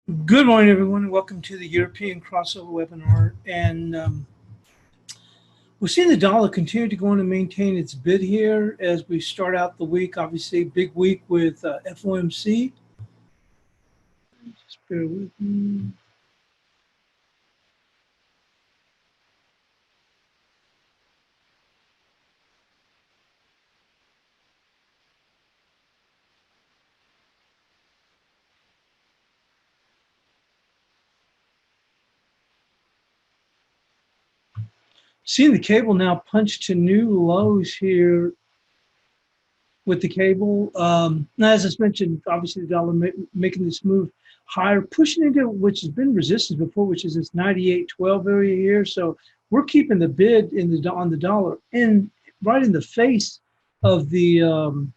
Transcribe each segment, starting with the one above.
Good morning, everyone, and welcome to the European crossover webinar. And we're seeing the dollar continue to go on and maintain its bid here as we start out the week. Obviously, big week with FOMC. Just bear with me. Seeing the cable now punch to new lows here with the cable. Now, as I mentioned, obviously the dollar making this move higher, pushing into which has been resistance before, which is this 98.12 area here. So we're keeping the bid on the dollar in right in the face of the upcoming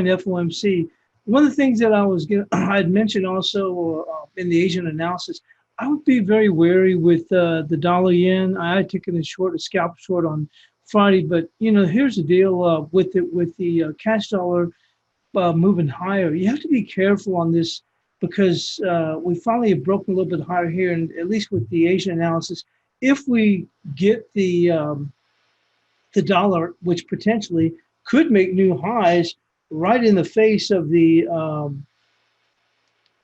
FOMC. One of the things that I had mentioned also in the Asian analysis, I would be very wary with the dollar yen. I had taken a scalp short on Friday, but here's the deal with the cash dollar moving higher. You have to be careful on this because we finally have broken a little bit higher here, and at least with the Asian analysis, if we get the dollar, which potentially could make new highs right in the face of the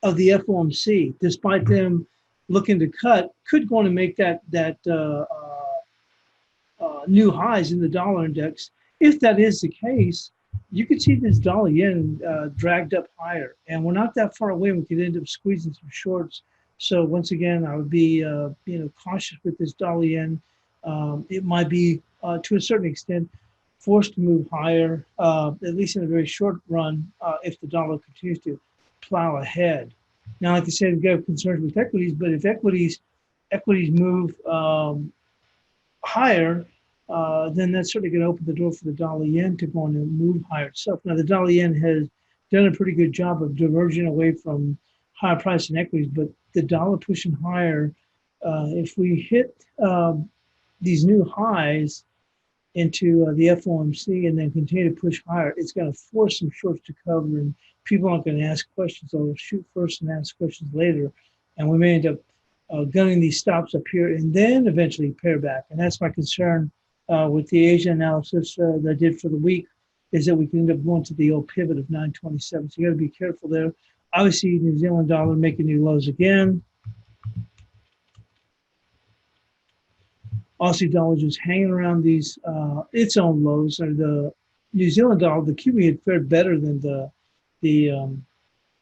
FOMC, despite them looking to cut, could go on to make that new highs in the dollar index. If that is the case, you could see this dollar yen dragged up higher, and we're not that far away. We could end up squeezing some shorts. So once again, I would be cautious with this dollar yen. It might be to a certain extent forced to move higher, at least in a very short run, if the dollar continues to plow ahead. Now, like I said, we've got concerns with equities, but if equities move higher, then that's certainly going to open the door for the dollar yen to go on and move higher itself. Now, the dollar yen has done a pretty good job of diverging away from higher price in equities, but the dollar pushing higher, if we hit these new highs into the FOMC and then continue to push higher, it's going to force some shorts to cover, and people aren't going to ask questions. They'll shoot first and ask questions later, and we may end up gunning these stops up here and then eventually pair back. And that's my concern with the Asia analysis that I did for the week, is that we can end up going to the old pivot of 927. So you got to be careful there. Obviously, New Zealand dollar making new lows again. Aussie dollar just hanging around these its own lows. Or the New Zealand dollar, the Kiwi had fared better than the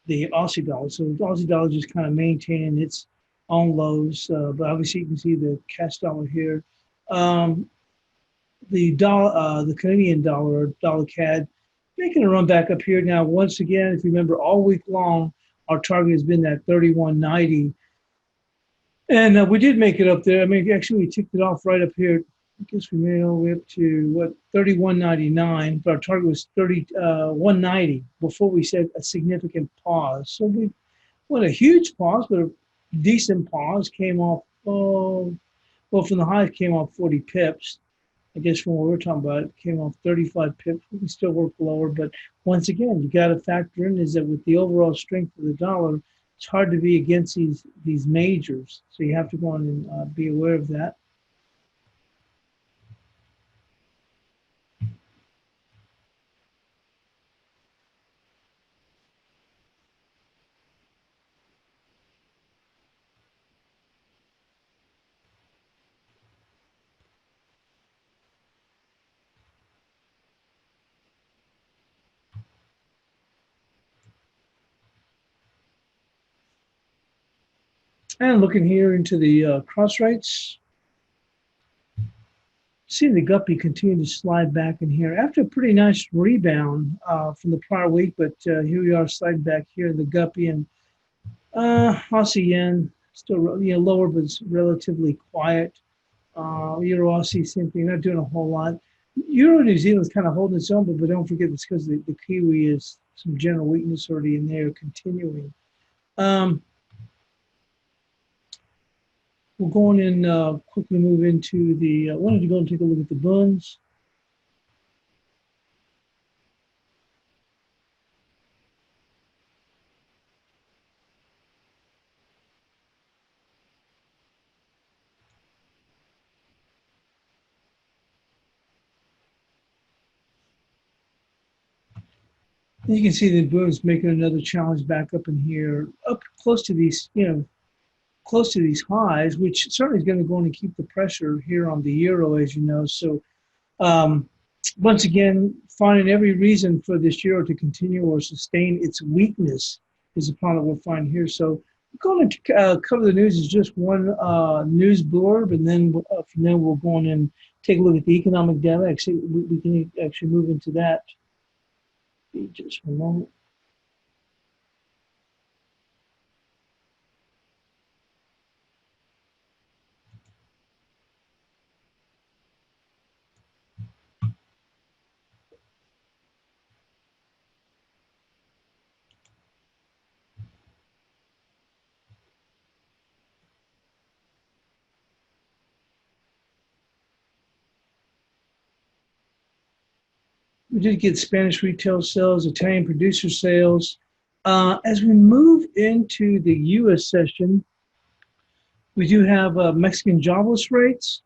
Aussie dollar. So the Aussie dollar just kind of maintaining its own lows. But obviously, you can see the cash dollar here. The Canadian dollar, dollar CAD, making a run back up here. Now, once again, if you remember, all week long, our target has been that 31.90. And we did make it up there. I mean, actually, we ticked it off right up here. I guess we made it all the way up to, 31.99, but our target was 190 before we said a significant pause. So we went a huge pause, but a decent pause. Came off, from the high, it came off 40 pips. I guess from what we're talking about, it came off 35 pips. We can still work lower, but once again, you got to factor in is that with the overall strength of the dollar, it's hard to be against these majors. So you have to go on and be aware of that. And looking here into the cross rates, see the guppy continue to slide back in here after a pretty nice rebound from the prior week, but here we are sliding back here, the guppy, and Aussie yen still lower, but it's relatively quiet. Euro Aussie, same thing, not doing a whole lot. Euro New Zealand's kind of holding its own, but don't forget it's because the Kiwi is some general weakness already in there continuing. We're going in, quickly move into I wanted to go and take a look at the bunds. You can see the boom's making another challenge back up in here, up close to these, close to these highs, which certainly is going to go on and keep the pressure here on the euro, as you know. So um, once again, finding every reason for this euro to continue or sustain its weakness is the problem that we'll find here. So we're going to cover the news as just one news blurb, and then from there we'll go on and take a look at the economic data. Actually, we can actually move into that. Just one moment. We did get Spanish retail sales, Italian producer sales. As we move into the U.S. session, we do have Mexican jobless rates,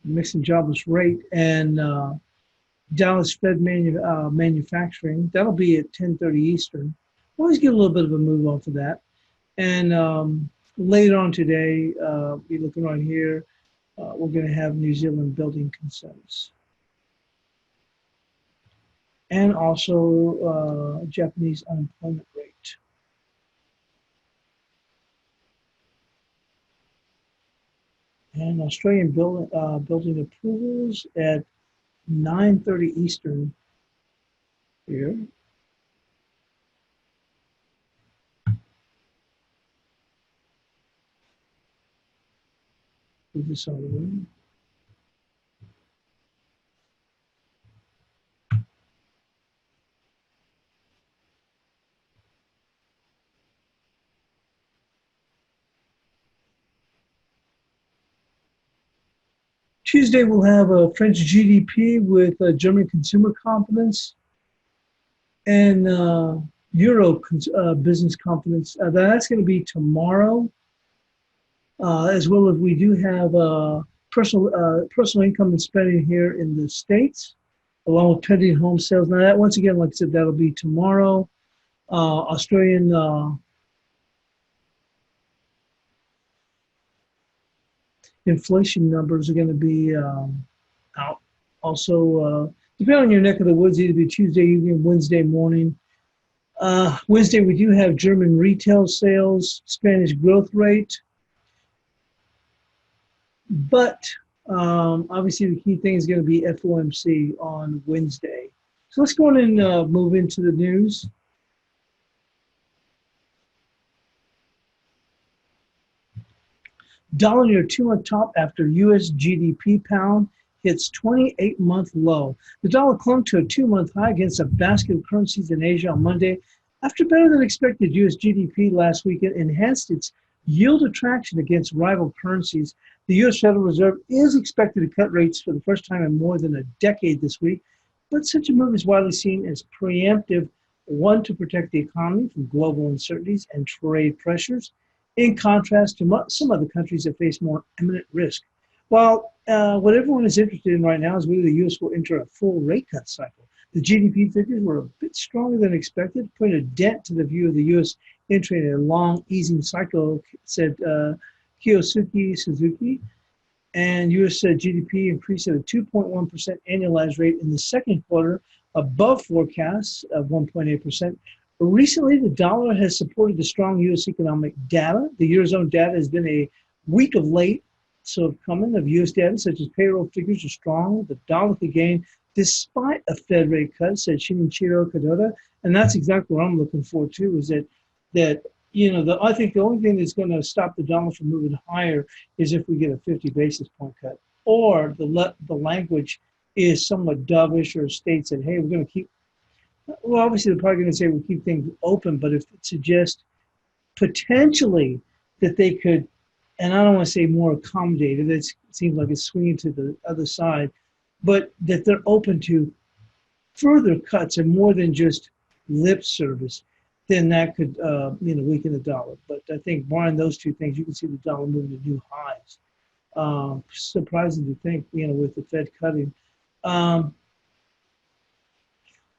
Mexican jobless rate, and Dallas Fed manufacturing. That'll be at 10:30 Eastern. Always get a little bit of a move off of that. And later on today, be looking right here, we're going to have New Zealand building consents. And also Japanese unemployment rate. And Australian building approvals at 9:30 Eastern here. Move this out of the way. Tuesday, we'll have a French GDP with German consumer confidence and Euro business confidence. That's going to be tomorrow, as well as we do have personal income and spending here in the States, along with pending home sales. Now, that once again, like I said, that'll be tomorrow. Australian inflation numbers are going to be out. Also, depending on your neck of the woods, either be Tuesday evening, Wednesday morning. Wednesday, we do have German retail sales, Spanish growth rate. But obviously, the key thing is going to be FOMC on Wednesday. So let's go on and move into the news. Dollar near 2-month top after U.S. GDP pound hits 28-month low. The dollar clung to a 2-month high against a basket of currencies in Asia on Monday after better than expected U.S. GDP last weekend enhanced its yield attraction against rival currencies. The U.S. Federal Reserve is expected to cut rates for the first time in more than a decade this week, but such a move is widely seen as preemptive, one, to protect the economy from global uncertainties and trade pressures, in contrast to some other countries that face more imminent risk. While what everyone is interested in right now is whether the U.S. will enter a full rate cut cycle. The GDP figures were a bit stronger than expected, putting a dent to the view of the U.S. entering a long easing cycle, said Kiyosuke Suzuki. And U.S. GDP increased at a 2.1% annualized rate in the second quarter, above forecasts of 1.8%. Recently, the dollar has supported the strong U.S. economic data. The Eurozone data has been a week of late, so coming of U.S. data, such as payroll figures, are strong. The dollar could gain despite a Fed rate cut, said Shinichiro Kadota. And that's exactly what I'm looking for, too, is that I think the only thing that's going to stop the dollar from moving higher is if we get a 50 basis point cut, or the language is somewhat dovish or states that, hey, we're going to keep. Well, obviously, they're probably going to say we'll keep things open, but if it suggests potentially that they could, and I don't want to say more accommodated, it seems like it's swinging to the other side, but that they're open to further cuts and more than just lip service, then that could weaken the dollar. But I think barring those two things, you can see the dollar moving to new highs. Surprising to think, with the Fed cutting.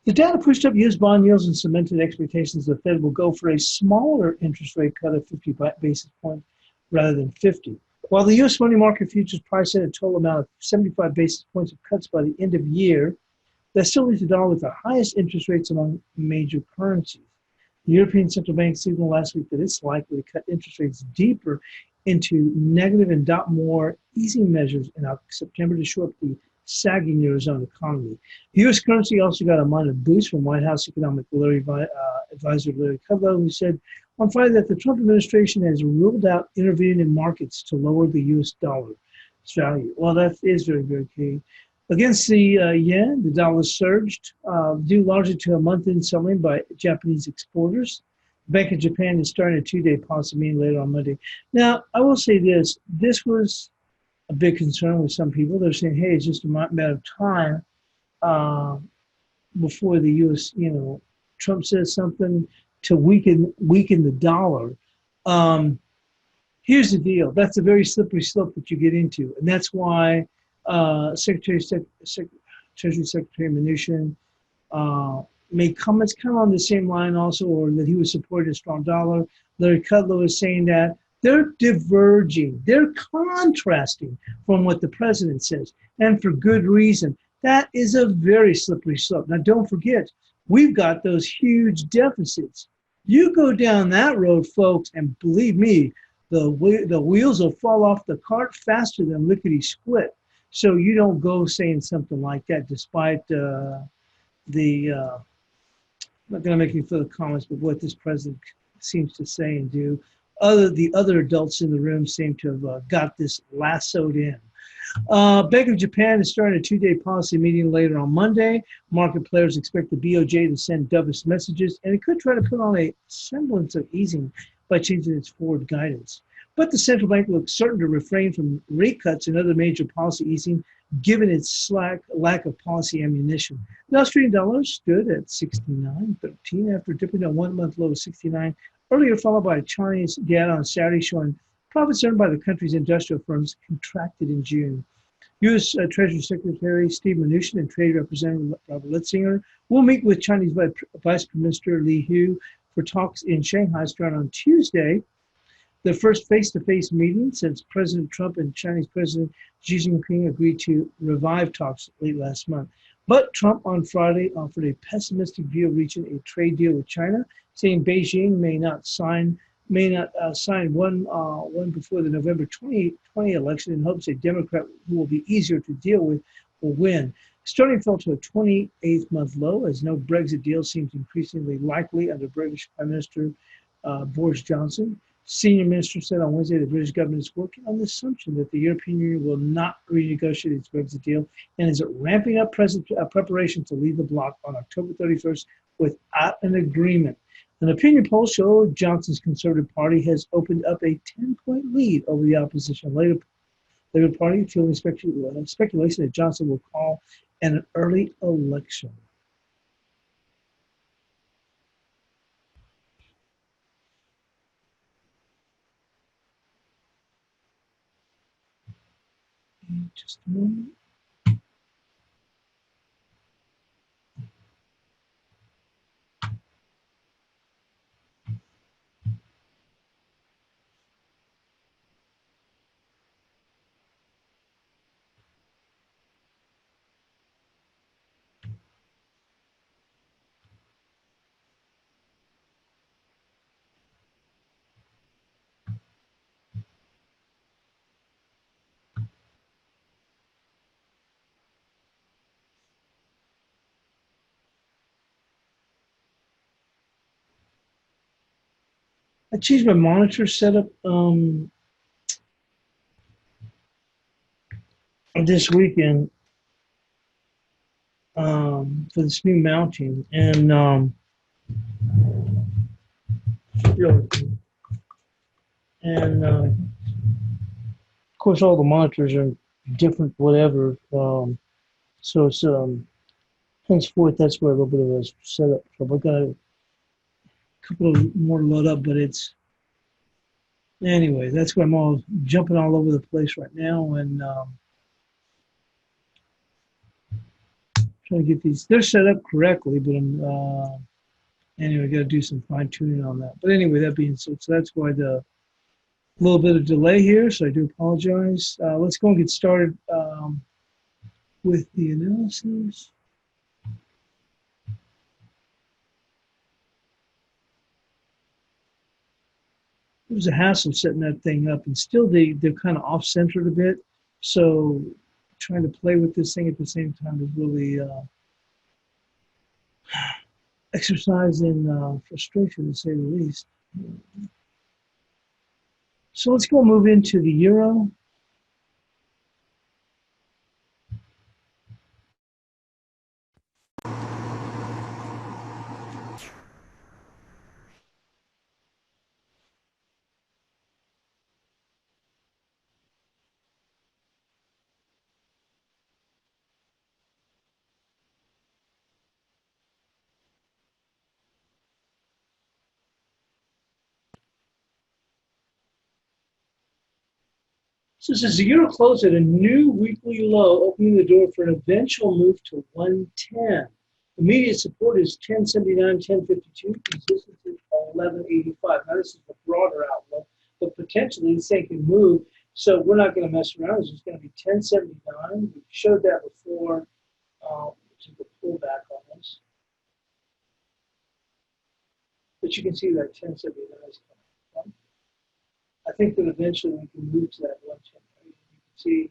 The data pushed up U.S. bond yields and cemented expectations the Fed will go for a smaller interest rate cut of 50 basis points rather than 50. While the U.S. money market futures price at a total amount of 75 basis points of cuts by the end of the year, that still leaves the dollar with the highest interest rates among major currencies. The European Central Bank signaled last week that it's likely to cut interest rates deeper into negative and adopt more easing measures in September to shore up the sagging Eurozone economy. The U.S. currency also got a minor boost from White House economic advisor Larry Kudlow, who said on Friday that the Trump administration has ruled out intervening in markets to lower the U.S. dollar's value. Well, that is very, very key. Against the yen, the dollar surged, due largely to a month-end selling by Japanese exporters. The Bank of Japan is starting a two-day policy meeting later on Monday. Now, I will say this. This was a big concern with some people. They're saying, hey, it's just a matter of time before the U.S., Trump says something to weaken the dollar. Here's the deal. That's a very slippery slope that you get into. And that's why Treasury Secretary Mnuchin made comments kind of on the same line also, or that he was supporting a strong dollar. Larry Kudlow is saying that they're diverging, they're contrasting from what the president says, and for good reason. That is a very slippery slope. Now, don't forget, we've got those huge deficits. You go down that road, folks, and believe me, the wheels will fall off the cart faster than lickety-split. So you don't go saying something like that, despite I'm not going to make any further comments, but what this president seems to say and do. The other adults in the room seem to have got this lassoed in. Bank of Japan is starting a two-day policy meeting later on Monday. Market players expect the BOJ to send dovish messages, and it could try to put on a semblance of easing by changing its forward guidance. But the central bank looks certain to refrain from rate cuts and other major policy easing, given its lack of policy ammunition. The Australian dollar stood at 69.13 after dipping to a one-month low of 69, earlier followed by Chinese data on Saturday showing profits earned by the country's industrial firms contracted in June. U.S. Treasury Secretary Steve Mnuchin and Trade Representative Robert Litzinger will meet with Chinese Vice Minister Li Hu for talks in Shanghai starting on Tuesday. The first face-to-face meeting since President Trump and Chinese President Xi Jinping agreed to revive talks late last month. But Trump on Friday offered a pessimistic view of reaching a trade deal with China, saying Beijing may not sign one before the November 2020 election in hopes a Democrat who will be easier to deal with will win. Sterling fell to a 28th-month low as no Brexit deal seems increasingly likely under British Prime Minister Boris Johnson. Senior minister said on Wednesday the British government is working on the assumption that the European Union will not renegotiate its Brexit deal and is ramping up preparation to leave the bloc on October 31st without an agreement. An opinion poll showed Johnson's Conservative Party has opened up a 10-point lead over the opposition Labour Party, fueling speculation that Johnson will call an early election. Just a moment. I changed my monitor setup this weekend for this new mounting, and of course all the monitors are different, whatever. So it's henceforth that's where a little bit of a setup. So we've got a couple of more load up, but it's anyway. That's where I'm all jumping all over the place right now, and Trying to get these. They're set up correctly, but I'm anyway. Got to do some fine tuning on that. But anyway, that being said, so that's why the little bit of delay here. So I do apologize. Let's go and get started with the analysis. It was a hassle setting that thing up, and still they're kind of off centered a bit. So trying to play with this thing at the same time is really exercise in frustration, to say the least. So let's go move into the euro. So this is the euro closed at a new weekly low, opening the door for an eventual move to 110. Immediate support is 1079, 1052. Resistance is 1185. Now this is a broader outlook, but potentially this thing can move. So we're not going to mess around. It's just going to be 1079. We showed that before. To the pullback on this, but you can see that 1079 is coming. I think that eventually we can move to that 110. You can see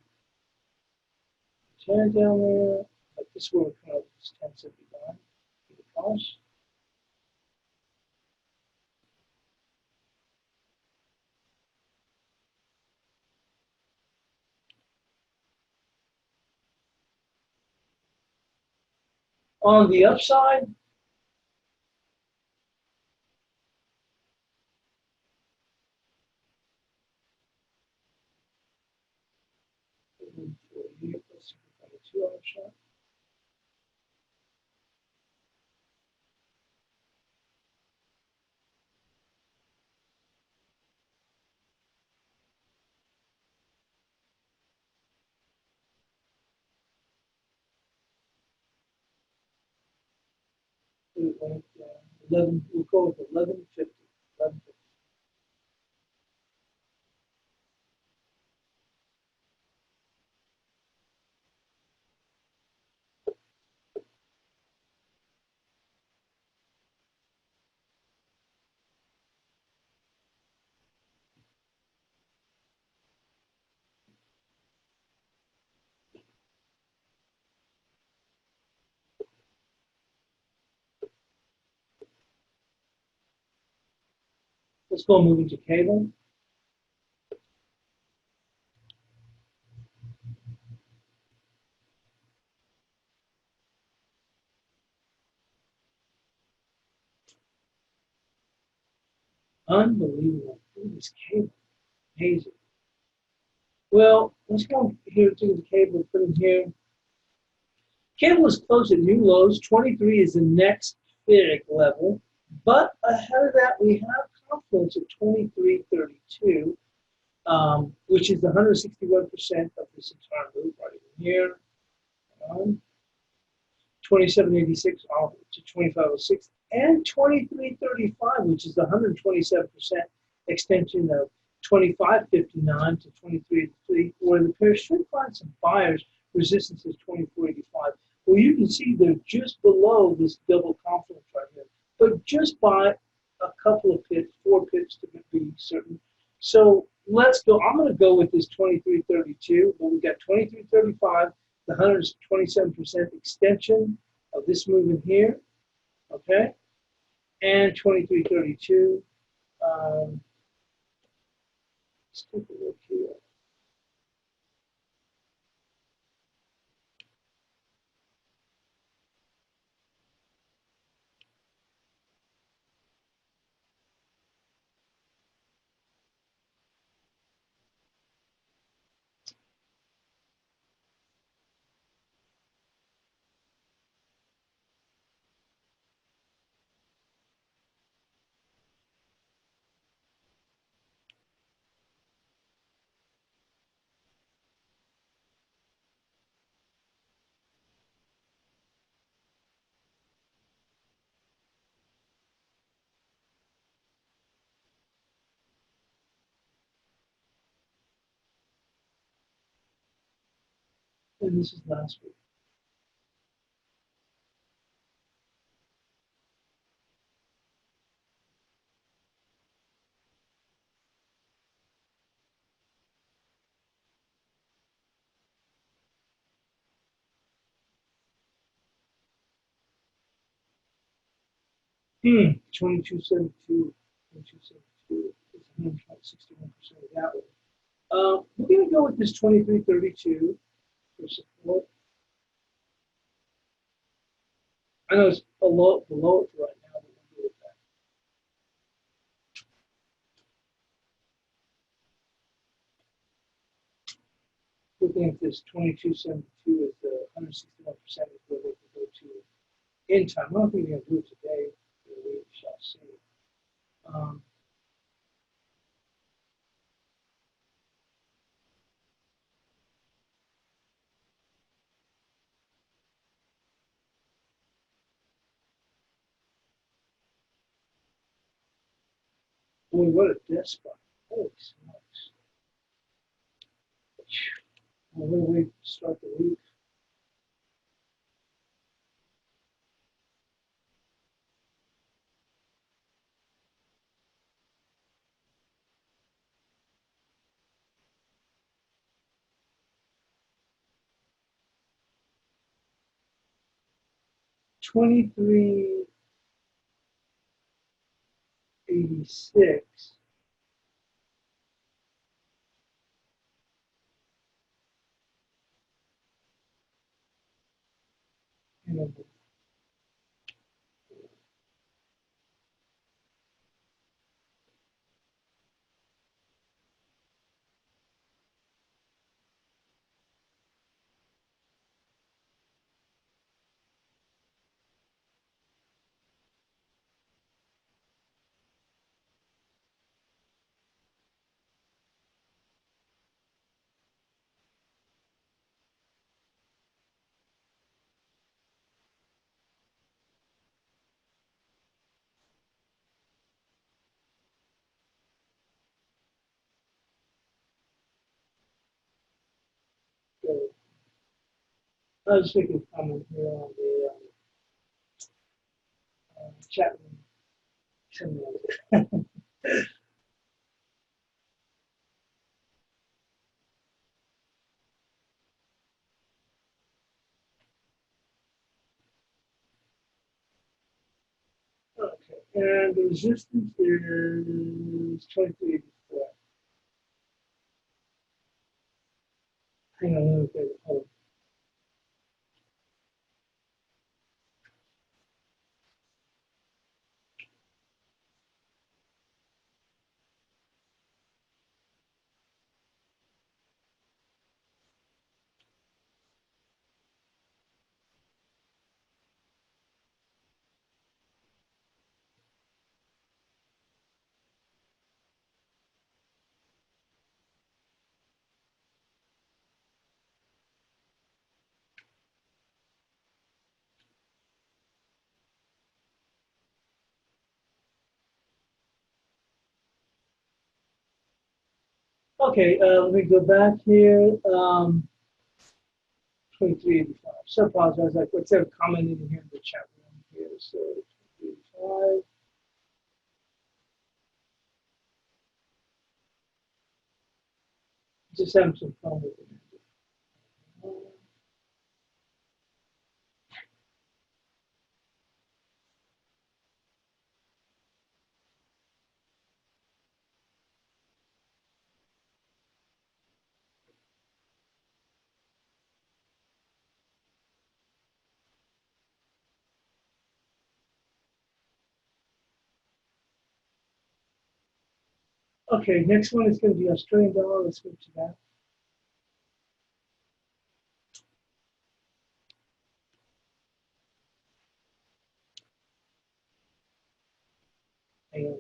10 down there, like this one kind of is 1079. Cross. On the upside, let's see if I get 2 hour shot. It went 11. We'll go with 1150. 1150. Let's go moving to cable. Unbelievable. Look at this cable. Amazing. Well, let's go here to the cable, put in here. Cable is closed at new lows. 23 is the next FIRIC level. But ahead of that, we have confluence at 2332, which is the 161% of this entire move right in here. 2786 off to 2506, and 2335, which is the 127% extension of 2559 to 2383, where the pair should find some buyers. Resistance is 2485. Well, you can see they're just below this double confluence right here, but just by a couple of pips, 4 pips to be certain. So let's go. I'm going to go with this 2332, but we got 2335, the 127% extension of this movement here, okay, and 2332. Let's take a look here. And this is last week. Hmm, 2272, 2272 is 161% of that one. We're going to go with this 2332 for support. I know it's below it right now, but we'll go with that. Looking at this 2272 is the 161% is where they can go to in time. I don't think they're going to do it today. We shall see. Um, Boy, what a death spot. Holy smokes. Well, what do we start the week? $23.86. And so I was thinking comment here on the chat room. Okay, and the resistance is 2384. Hang on a little bit. Oh, okay, let me go back here. 2385. So apologize. Like what's ever commenting in here in the chat room here. So 2385. Just having some fun with it. Okay, next one is going to be Australian dollar. Let's go to that. And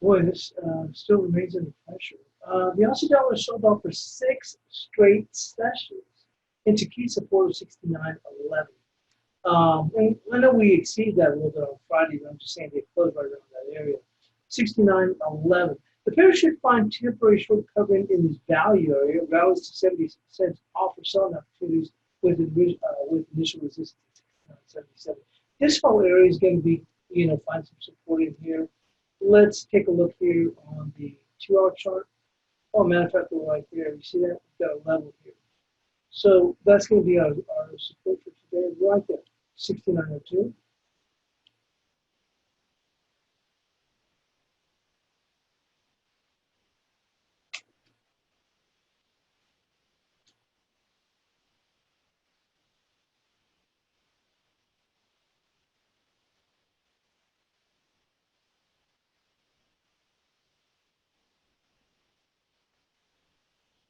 Boy, this still remains under pressure. The Aussie dollar sold off for 6 straight sessions into key support of 69.11. And I know we exceeded that a little bit on Friday, but I'm just saying they closed right around that area. 69.11. The pair should find temporary short covering in this value area, rallies to 70 cents, offer selling opportunities with initial resistance at 77. This whole area is going to be, find some support in here. Let's take a look here on the 2-hour chart. Oh, matter of fact, we're right there. You see that? We've got a level here. So that's going to be our support for today, right there, 69.02.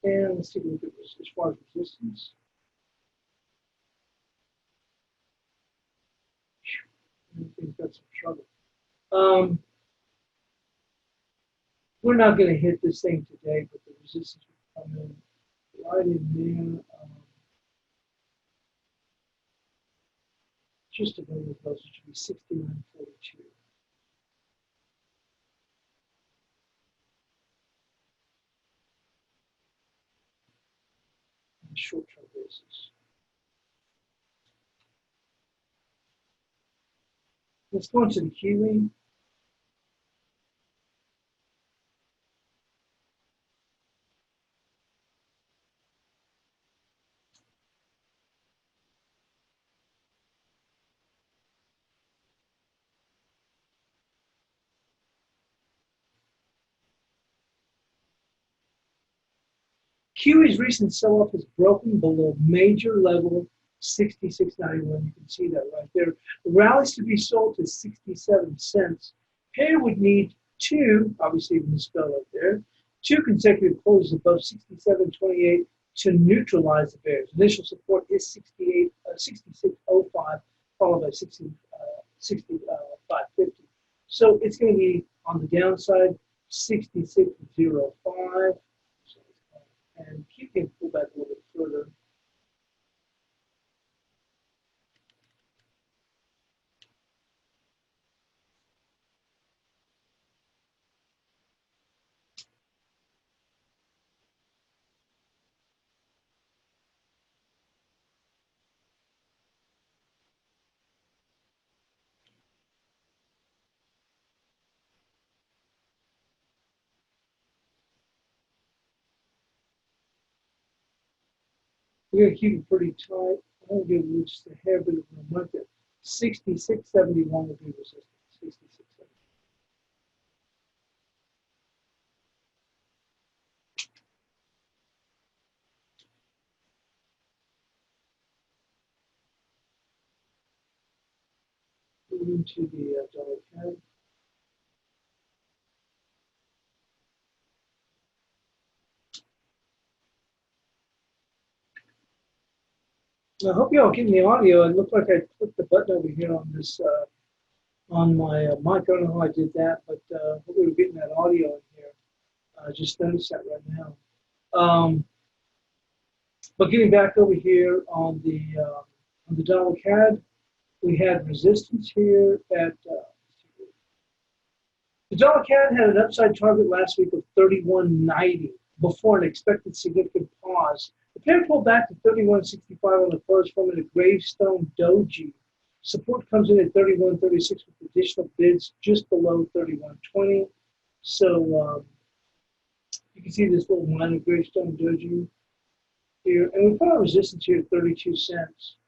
And let's take a look at this as far as resistance. Everything's got some trouble. We're not going to hit this thing today, but the resistance will come in right in there. Just a little closer, it should be 69.42 on a short-term basis. Let's go into the Kiwi. Kiwi's recent sell-off has broken below major level 66.91. You can see that right there. The rallies to be sold to 67 cents. Pair would need two, obviously misspelled right there, two consecutive closes above 67.28 to neutralize the bears. Initial support is 66.05, followed by 65.50. So it's going to be on the downside, 66.05. And keep it pull back a little bit further. We're going to keep it pretty tight. I'm going to give it just a hair bit of room right there. 66.71 will be resistance. 66.71. Move into the dollar CAD. I hope you all getting the audio. It looked like I clicked the button over here on this on my mic. I don't know how I did that, but hopefully we're getting that audio in here. I just noticed that right now. But getting back over here on the dollar CAD, we had resistance here at the dollar CAD had an upside target last week of 31.90 before an expected significant pause. The pair pulled back to 31.65 on the first form in a gravestone doji. Support comes in at 31.36 with additional bids just below 31.20. So you can see this little line of gravestone doji here, and we put our resistance here at 32 cents.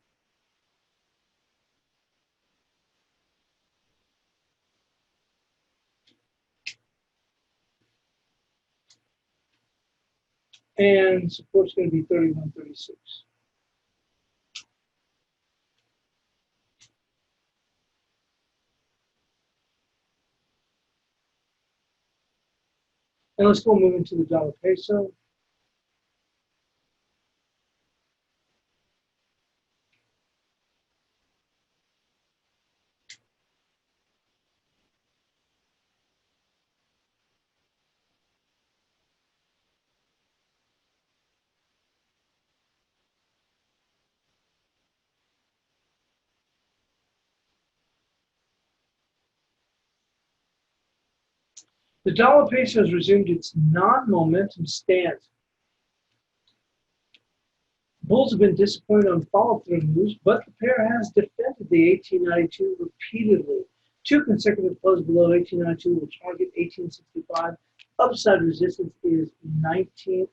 And support's going to be 31.36. And let's go move into the dollar peso. The dollar peso has resumed its non-momentum stance. Bulls have been disappointed on follow-through moves, but the pair has defended the 1892 repeatedly. Two consecutive closes below 1892 will target 1865. Upside resistance is 1909.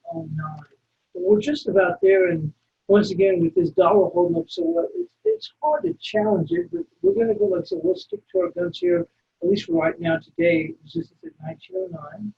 But we're just about there, and once again, with this dollar holding up so well, it's hard to challenge it, but we're going to go, like I said, we'll stick to our guns here, at least for right now today. Resistance at 1909.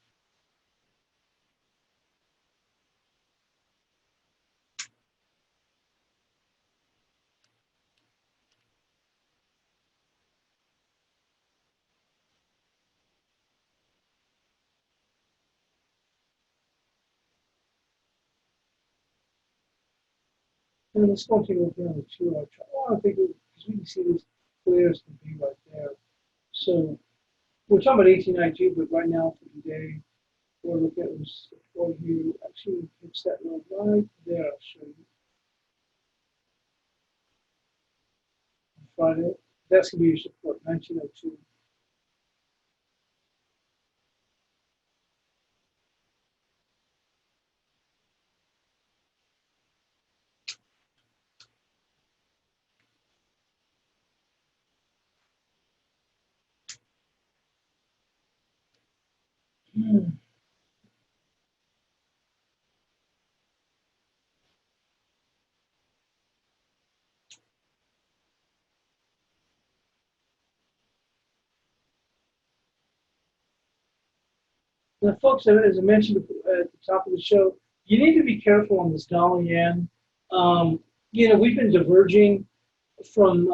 And let's go take a look at the 2-hour chart. I want to think because we can see this clear as can be right there. So we're talking about 1892, but right now for today, we're looking at this support here. Actually, it's that little right there. I'll show you. Friday. That's going to be your support, 1902. Now, folks, as I mentioned at the top of the show, you need to be careful on this dollar yen. We've been diverging from,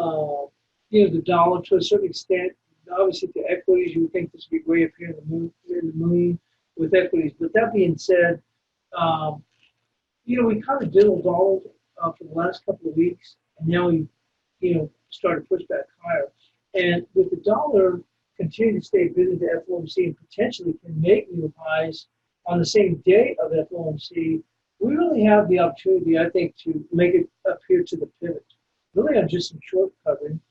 the dollar to a certain extent. Obviously, the equities, you would think this would be way up here in the moon with equities. But that being said, we kind of diddle-dalled for the last couple of weeks, and now we, started to push back higher. And with the dollar continue to stay busy, the FOMC and potentially can make new highs on the same day of FOMC, we really have the opportunity, I think, to make it up here to the pivot. Really, I'm just some short covering.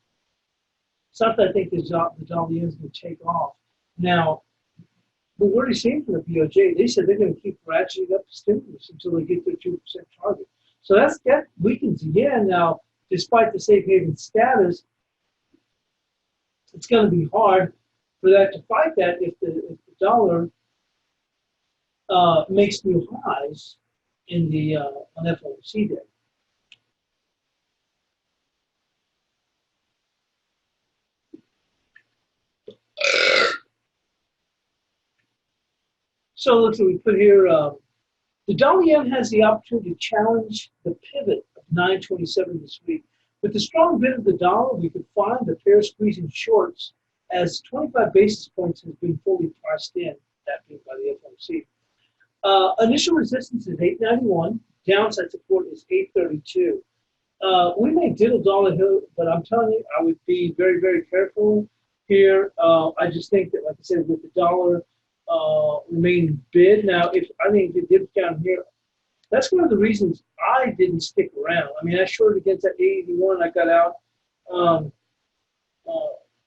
Something I think the dollar yen is going to take off. Now, we've already seen from the BOJ, they said they're going to keep ratcheting up the stimulus until they get their 2% target. So that weakens the yen. Now, despite the safe haven status, it's going to be hard for that to fight that if the dollar makes new highs in the on FOMC day. So look, we put here, the dollar yen has the opportunity to challenge the pivot of 927 this week. With the strong bid of the dollar, we could find the pair squeezing shorts as 25 basis points has been fully priced in, that being by the FOMC. Initial resistance is 891. Downside support is 832. We may diddle dollar here, but I'm telling you, I would be very, very careful here. I just think that, like I said, with the dollar remaining bid, now, if I think it dips down here, that's one of the reasons I didn't stick around. I mean, I shorted against that 81. I got out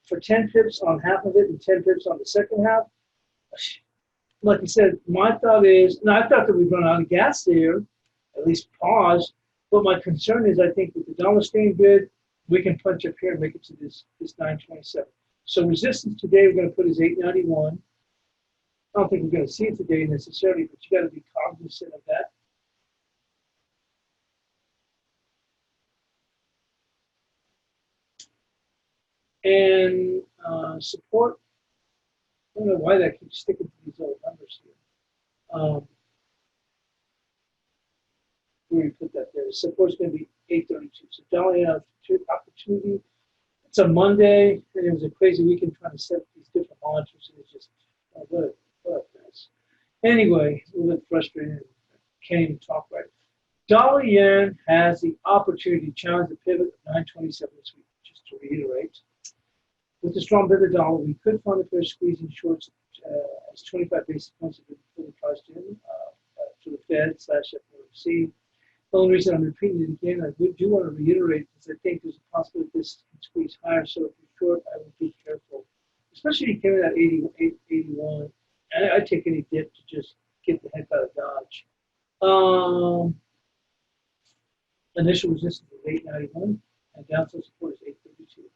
for 10 pips on half of it and 10 pips on the second half. Like I said, my thought is, and I thought that we'd run out of gas there, at least pause. But my concern is, I think with the dollar staying good, we can punch up here and make it to this 927. So resistance today we're going to put is 891. I don't think we're going to see it today necessarily, but you got to be cognizant of that. And support, I don't know why that keeps sticking to these old numbers here. Where you put that there. Support's going to be 832. So dollar yen opportunity. It's a Monday, and it was a crazy weekend trying to set these different monitors, and it's just, what a mess. Anyway, a little bit frustrated. Can't even talk right. Dollar yen has the opportunity to challenge the pivot of 927 this week. Just to reiterate, with the strong bid of the dollar, we could find a pair squeezing shorts as 25 basis points have been fully priced in to the Fed/FOMC. The only reason I'm repeating it again, I do want to reiterate, is I think there's a possibility this can squeeze higher. So if you're short, I would be careful, especially if you came in at 81. I take any dip to just get the heck out of Dodge. Um, Initial resistance is 891, and downside support is 832.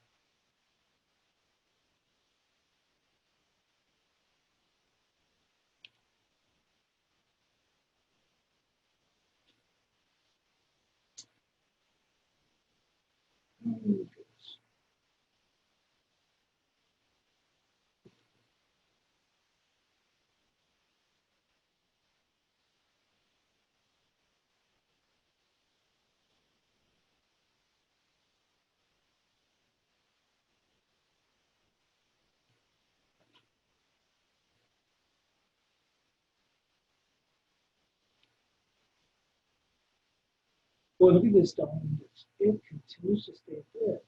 Well, look at this dollar index. It continues to stay there.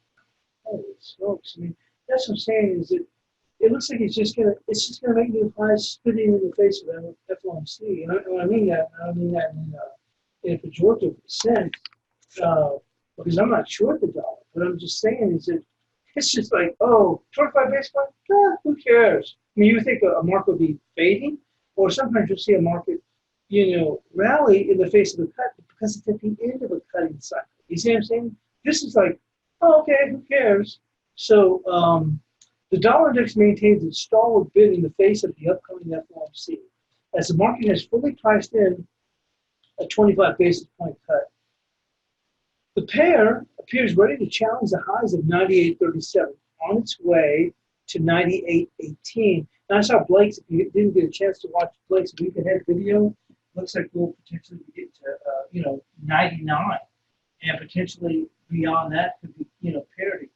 Holy smokes! I mean, that's what I'm saying is that it looks like it's just gonna make new highs spitting in the face of FOMC. And I mean that. I don't mean that in a pejorative sense, uh, because I'm not short the dollar. But I'm just saying is that it's just like, oh, 25 basis points, who cares? I mean, you think a market would be fading, or sometimes you'll see a market, rally in the face of a cut because it's at the end of a cutting cycle. You see what I'm saying? This is like, oh, okay, who cares? So the dollar index maintains its stalwart bid in the face of the upcoming FOMC, as the market has fully priced in a 25 basis point cut. The pair appears ready to challenge the highs of 98.37 on its way to 98.18. Now, I saw Blake's, if you didn't get a chance to watch Blake's week ahead video, looks like we'll potentially get to, 99, and potentially beyond that could be, parity.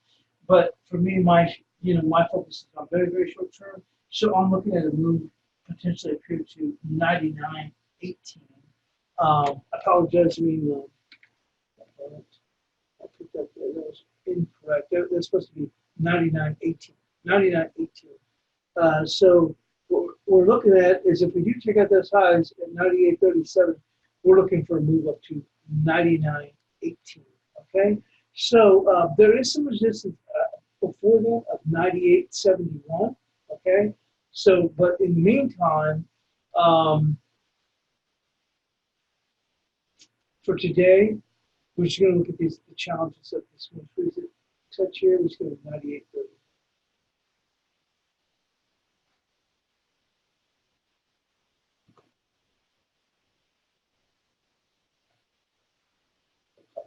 But for me, my focus is on very, very short term. So I'm looking at a move potentially appear to 99.18. I apologize, I picked up there. That was incorrect. That's supposed to be 99.18. 99.18. So what we're looking at is if we do check out those highs at 98.37, we're looking for a move up to 99.18. Okay, so there is some resistance before then of 98.71. Okay, so but in the meantime, um, for today, we're just going to look at the challenges of this one. Freeze it touch here. We're just going to 98.30.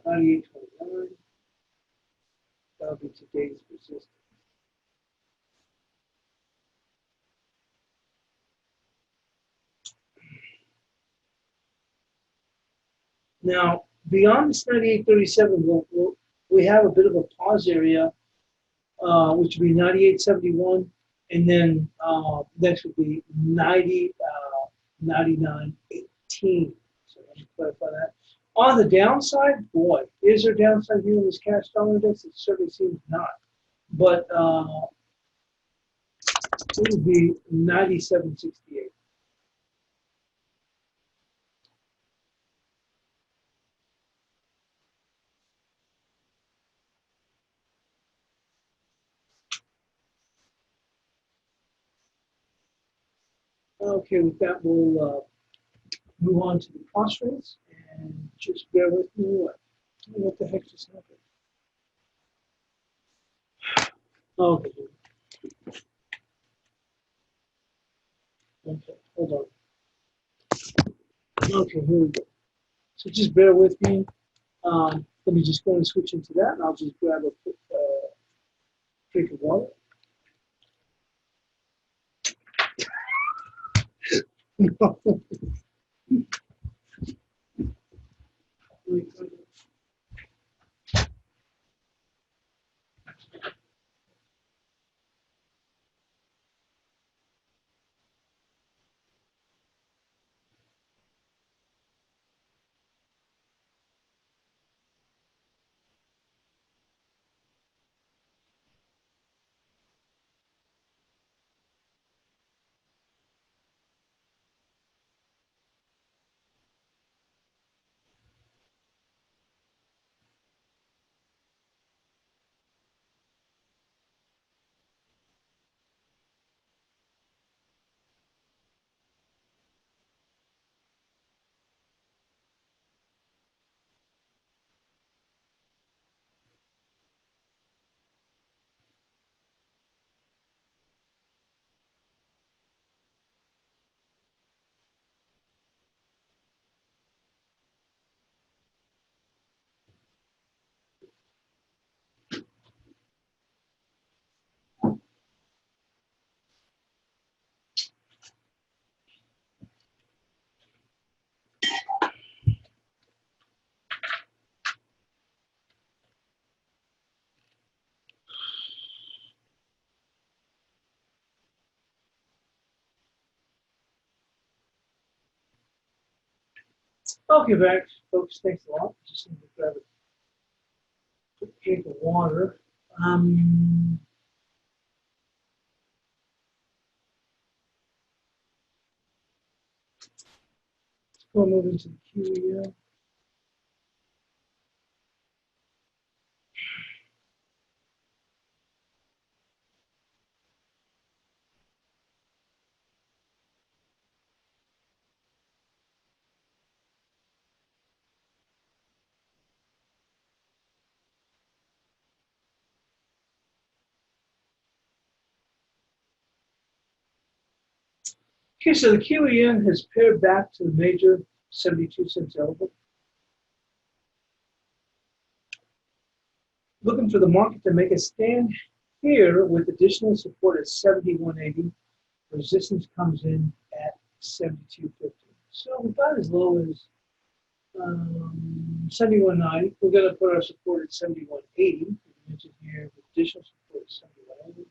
98.29. That'll be today's resistance. Now, beyond this 98.37, we have a bit of a pause area, which would be 98.71, and then next would be 99.18. So let me clarify that. On the downside, boy, is there downside here in this cash dollar index? It certainly seems not. But it would be 97.68. Okay, with that, we'll move on to the cross rates, and just bear with me. What the heck just happened? Okay, okay, hold on. Okay, here we go. So just bear with me. Let me just go and switch into that, and I'll just grab a quick drink of water. Okay, back, folks. Thanks a lot. Just need to grab a quick drink of water. Um, let's go move into the QE. Okay, so the QEN has paired back to the major 72 cents elbow. Looking for the market to make a stand here with additional support at 71.80. Resistance comes in at 72.50. So we got as low as 71.90. We're going to put our support at 71.80. We mentioned here with additional support at 71.80.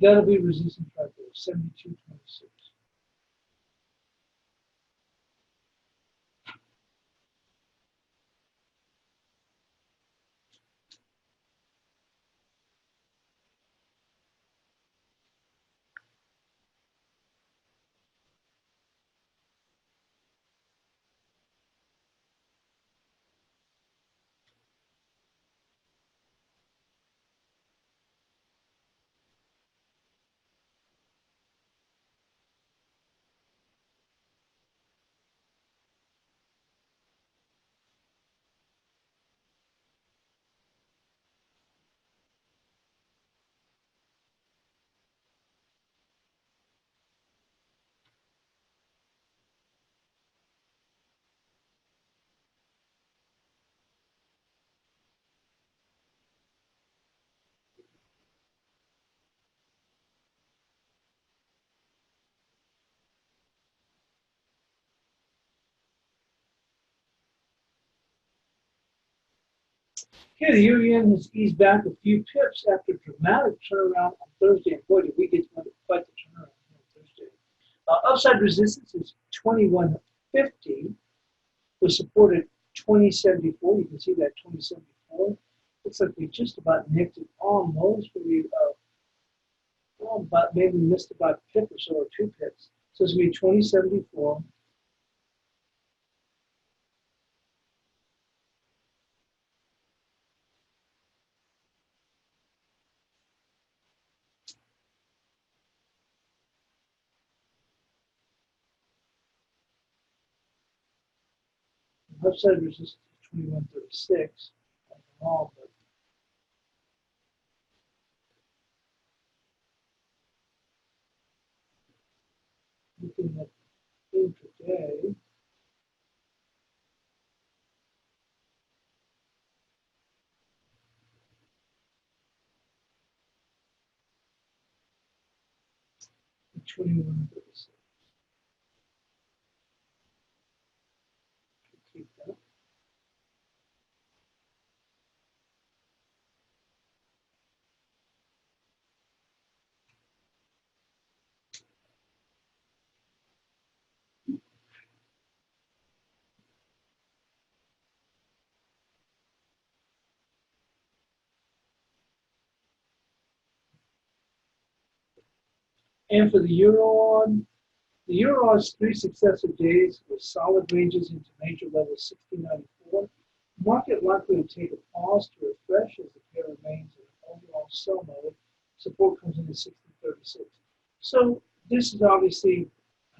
That'll be resistance right there, 72.26. Okay, the euro yen has eased back a few pips after a dramatic turnaround on Thursday. And boy, did we get quite the turnaround on Thursday. Upside resistance is 21.50, was supported 20.74. You can see that 20.74. Looks like we just about nicked it almost, but we but maybe missed about a pip or so, or 2 pips. So it's going to be 20.74. Upside resistance is 21.36 overall, but looking at intraday, the 21.36. Keep that. And for the euro's 3 successive days with solid ranges into major level 60.94. Market likely to take a pause to refresh as the pair remains in an overall sell mode. Support comes in at 60.36. So this is obviously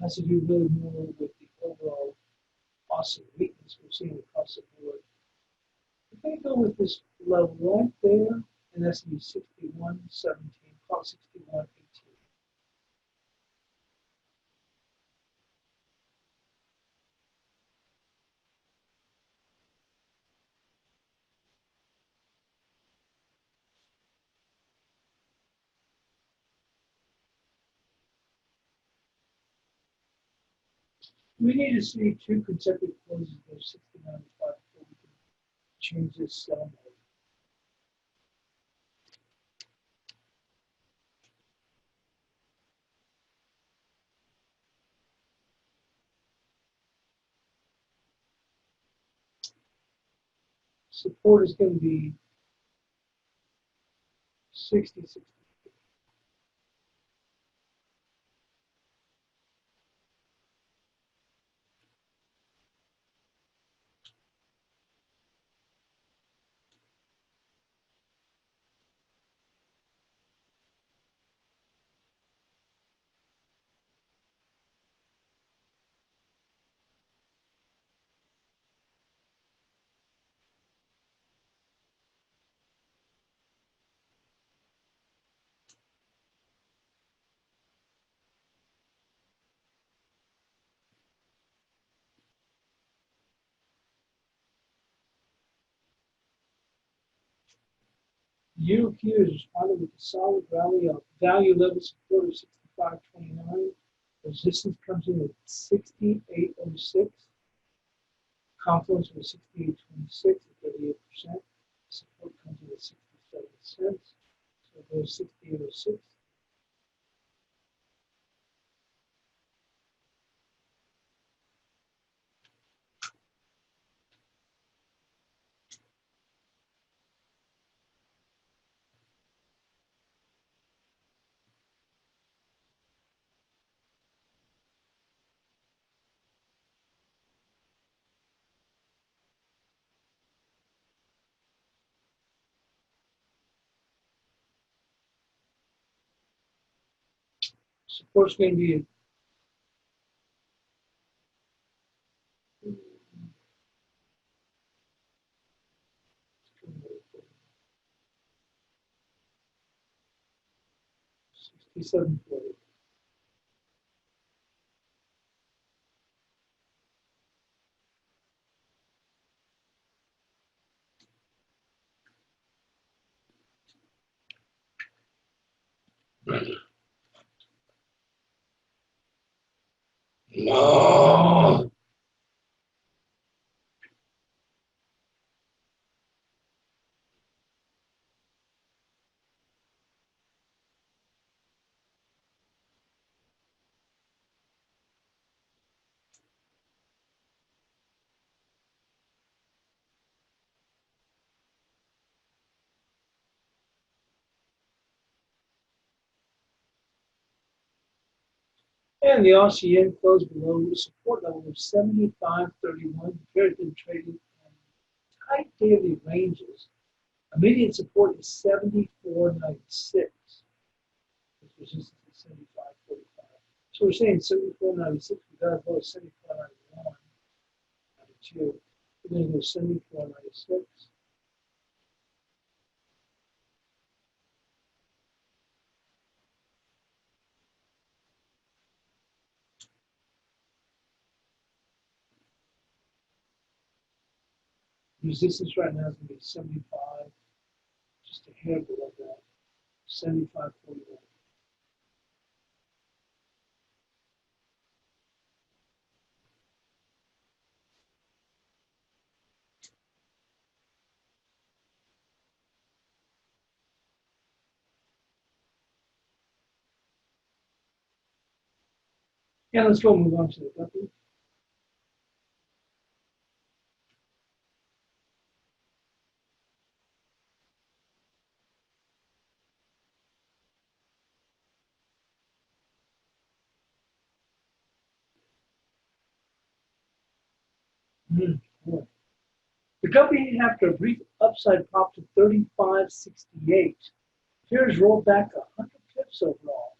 has to do really more with the overall Austin weakness we're seeing across the board. We're going to go with this level right there, and that's going to be 61.17, call 61.18. We need to see two consecutive closes of 60.95 before we can change this sell mode. Support is going to be 60. UQ is responding with a solid rally of value level support of 65.29. Resistance comes in at 68.06. Confluence was 68.26 at 38%. Support comes in at 67 cents. So there's 68.06. Support's going to be at 67.40. No. And the RCN closed below the support level of 75.31. Very good trading in tight daily ranges. Immediate support is 74.96. With resistance at 75.45. So we're saying 74.96. We got to go 74.91. 92. We're going to go 74.96. Resistance right now is going to be 75, just a hair below that, 75.41. Yeah, let's go move on to the W. Boy. The company, after a brief upside pop to 35.68, appears rolled back 100 pips overall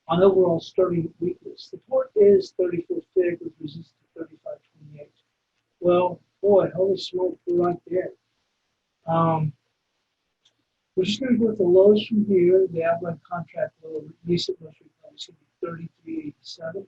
on overall sterling weakness. Support is 34 fig with resistance to 35.28. Well, boy, holy smoke, we're right there. We're just going to go with the lows from here. The outline contract low, recent most recent is going to be 33.87.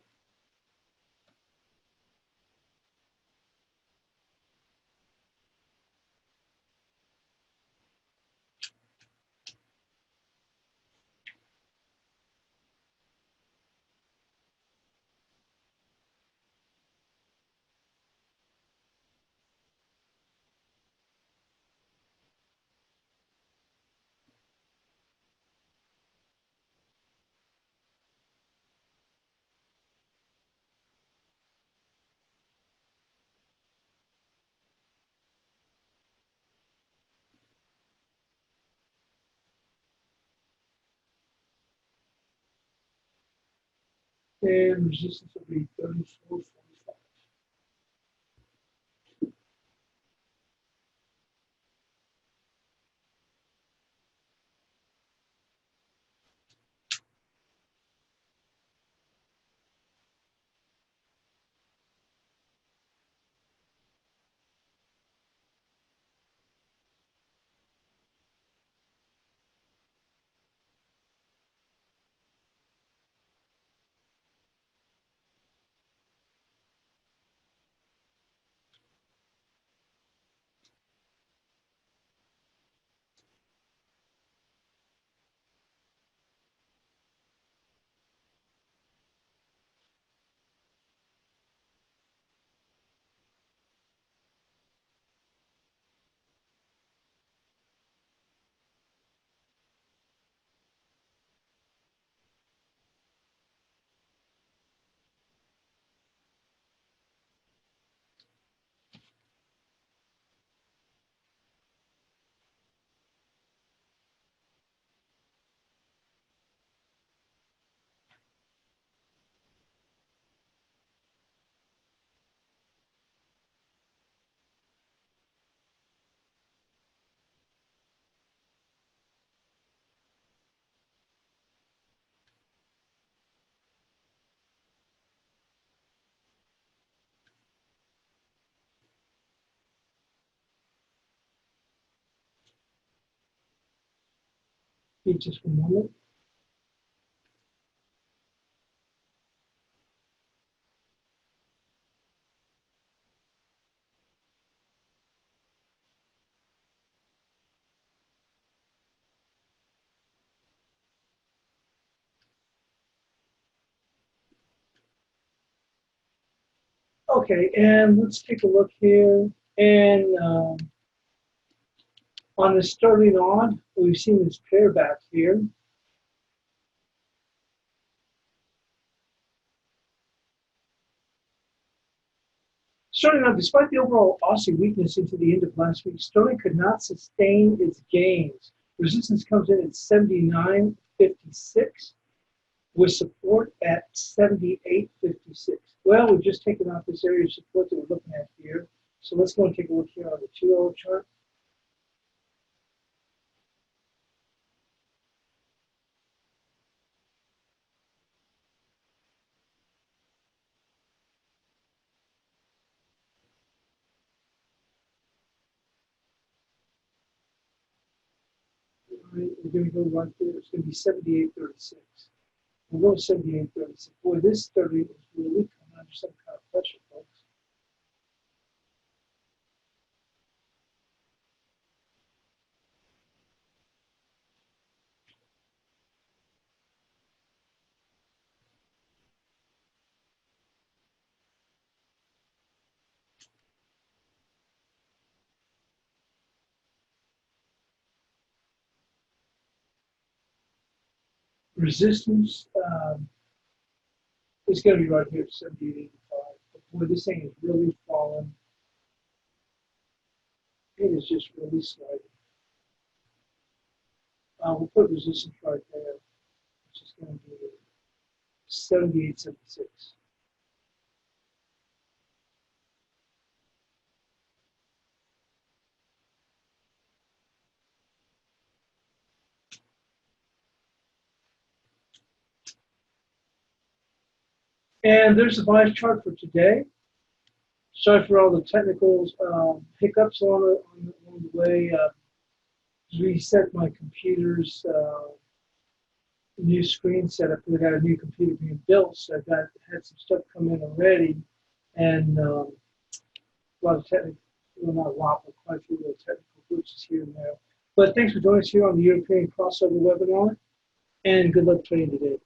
And resistance will be 34.45. Wait just one moment. Okay, and let's take a look here. And on the sterling on, we've seen this pair back here. Sterling on, despite the overall Aussie weakness into the end of last week, sterling could not sustain its gains. Resistance comes in at 79.56 with support at 78.56. Well, we've just taken off this area of support that we're looking at here. So let's go and take a look here on the 2-hour chart. Right, we're going to go right there. It's going to be 78.36. We'll go 78.36. Boy, this 30 is really coming under some kind of pressure, folks. Resistance is going to be right here at 78.85. But boy, this thing is really falling. It is just really sliding. We'll put resistance right there, which is going to be 78.76. And there's the bias chart for today. Sorry for all the technical hiccups along the way. Reset my computer's new screen setup. We got a new computer being built, so I had some stuff come in already, and a lot of technical, well, not a lot, but quite a few little technical glitches here and there. But thanks for joining us here on the European crossover webinar, and good luck trading today.